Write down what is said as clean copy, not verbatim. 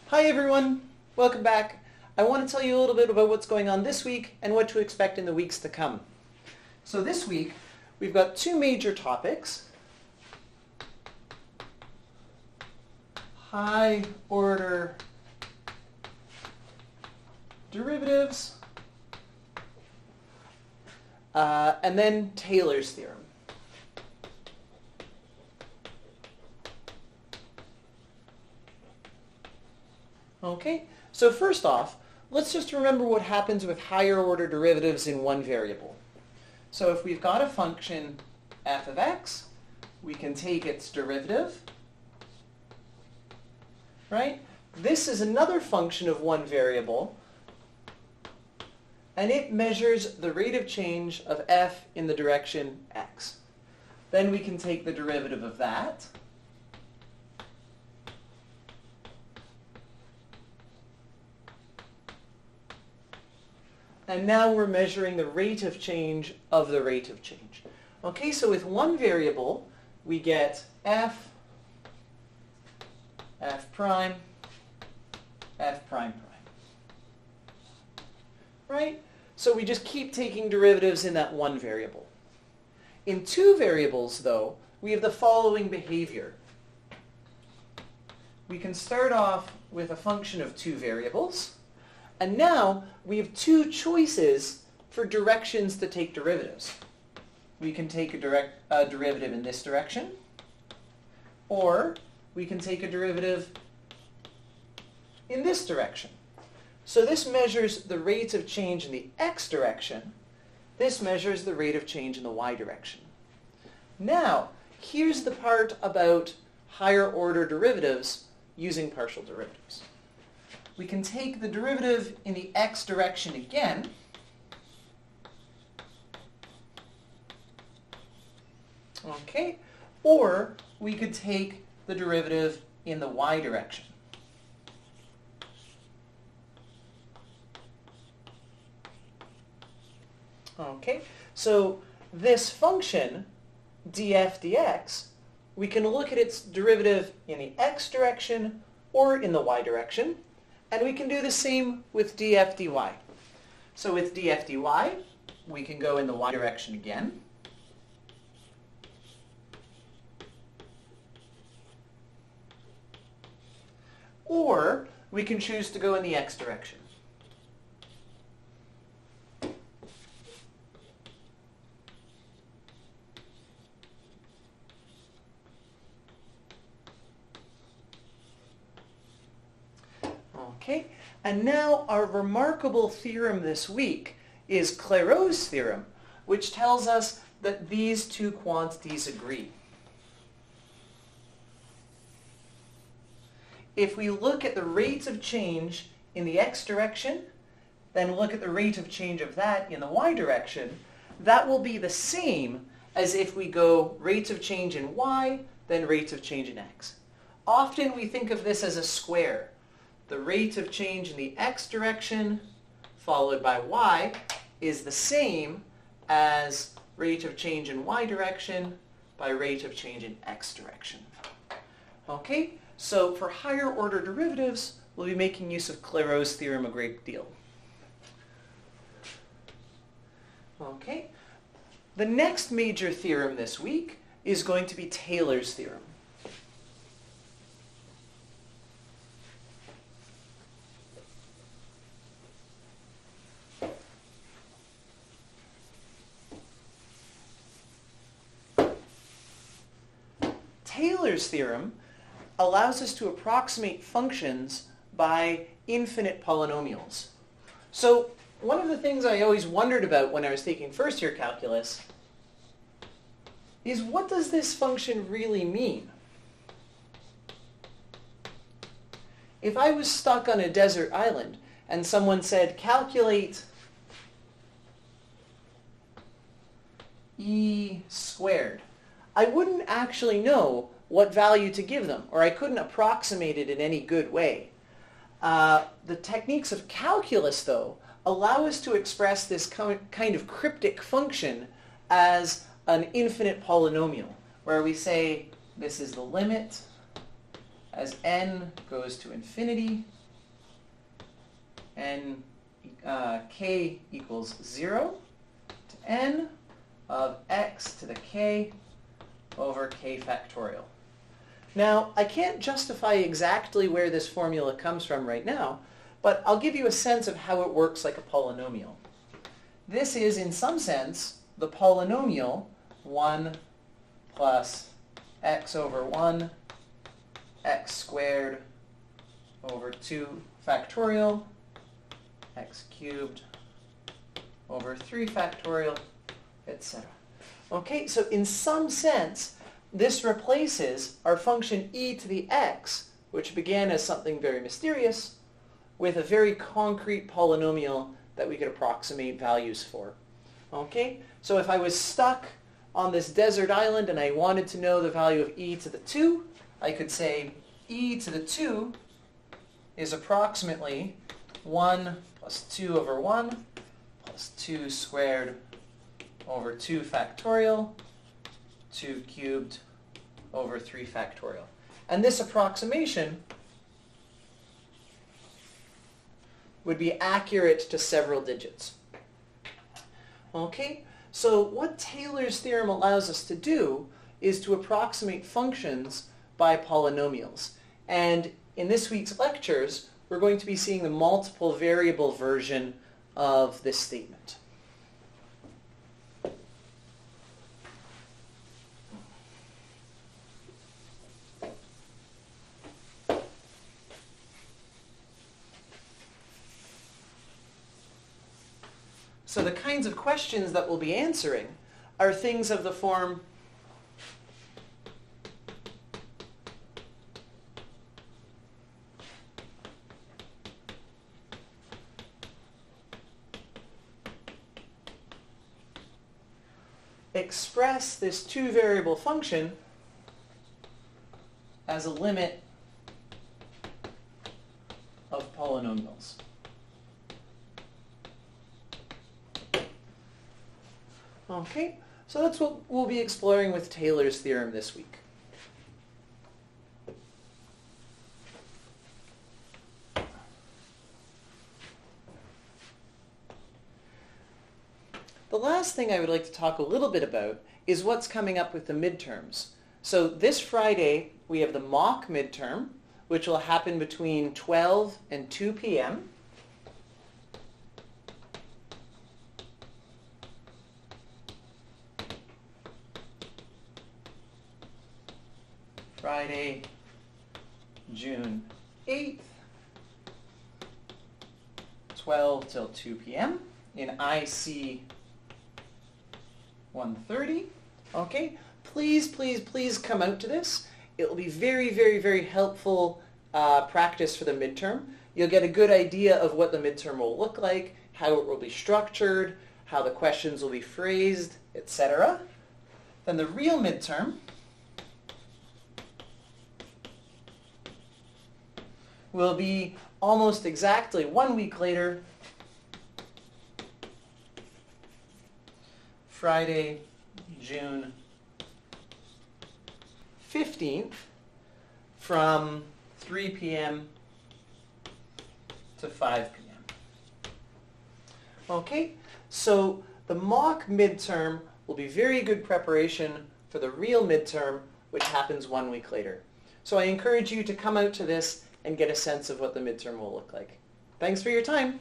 Hi everyone, welcome back. I want to tell you a little bit about what's going on this week and what to expect in the weeks to come. So this week we've got two major topics. High order derivatives and then Taylor's theorem. Okay, so first off, let's just remember what happens with higher order derivatives in one variable. So if we've got a function f of x, we can take its derivative, right? This is another function of one variable, and it measures the rate of change of f in the direction x. Then we can take the derivative of that, and now we're measuring the rate of change of the rate of change. Okay, so with one variable, we get f prime, f prime prime. Right? So we just keep taking derivatives in that one variable. In two variables, though, we have the following behavior. We can start off with a function of two variables, and now we have two choices for directions to take derivatives. We can take a derivative in this direction, or we can take a derivative in this direction. So this measures the rate of change in the x direction. This measures the rate of change in the y direction. Now, here's the part about higher order derivatives using partial derivatives. We can take the derivative in the x direction again, okay, or we could take the derivative in the y direction. Okay, so this function, df dx, we can look at its derivative in the x direction or in the y direction, and we can do the same with df dy. So with df dy, we can go in the y direction again. Or we can choose to go in the x direction. Okay, and now our remarkable theorem this week is Clairaut's theorem, which tells us that these two quantities agree. If we look at the rates of change in the x direction, then look at the rate of change of that in the y direction, that will be the same as if we go rates of change in y, then rates of change in x. Often we think of this as a square. The rate of change in the x direction followed by y is the same as rate of change in y direction by rate of change in x direction. Okay, so for higher order derivatives, we'll be making use of Clairaut's theorem a great deal. Okay, the next major theorem this week is going to be Taylor's theorem. Taylor's theorem allows us to approximate functions by infinite polynomials. So one of the things I always wondered about when I was taking first year calculus is, what does this function really mean? If I was stuck on a desert island and someone said, calculate e squared, I wouldn't actually know what value to give them, or I couldn't approximate it in any good way. The techniques of calculus, though, allow us to express this kind of cryptic function as an infinite polynomial, where we say this is the limit as n goes to infinity n k equals 0 to n of x to the k over k factorial. Now, I can't justify exactly where this formula comes from right now, but I'll give you a sense of how it works like a polynomial. This is, in some sense, the polynomial 1 plus x over 1, x squared over 2 factorial, x cubed over 3 factorial, etc. Okay, so in some sense, this replaces our function e to the x, which began as something very mysterious, with a very concrete polynomial that we could approximate values for. Okay, so if I was stuck on this desert island and I wanted to know the value of e to the 2, I could say e to the 2 is approximately 1 plus 2 over 1 plus 2 squared over 2 factorial, 2 cubed over 3 factorial. And this approximation would be accurate to several digits. Okay, so what Taylor's theorem allows us to do is to approximate functions by polynomials. And in this week's lectures, we're going to be seeing the multiple variable version of this statement. So the kinds of questions that we'll be answering are things of the form, express this two-variable function as a limit of polynomials. Okay, so that's what we'll be exploring with Taylor's theorem this week. The last thing I would like to talk a little bit about is what's coming up with the midterms. So this Friday, we have the mock midterm, which will happen between 12 and 2 p.m. Friday, June 8th, 12 till 2 p.m. in IC 130. Okay, please, please, please come out to this. It will be very, very, very helpful practice for the midterm. You'll get a good idea of what the midterm will look like, how it will be structured, how the questions will be phrased, etc. Then the real midterm will be almost exactly 1 week later, Friday, June 15th, from 3 p.m. to 5 p.m. Okay, so the mock midterm will be very good preparation for the real midterm, which happens 1 week later. So I encourage you to come out to this and get a sense of what the midterm will look like. Thanks for your time.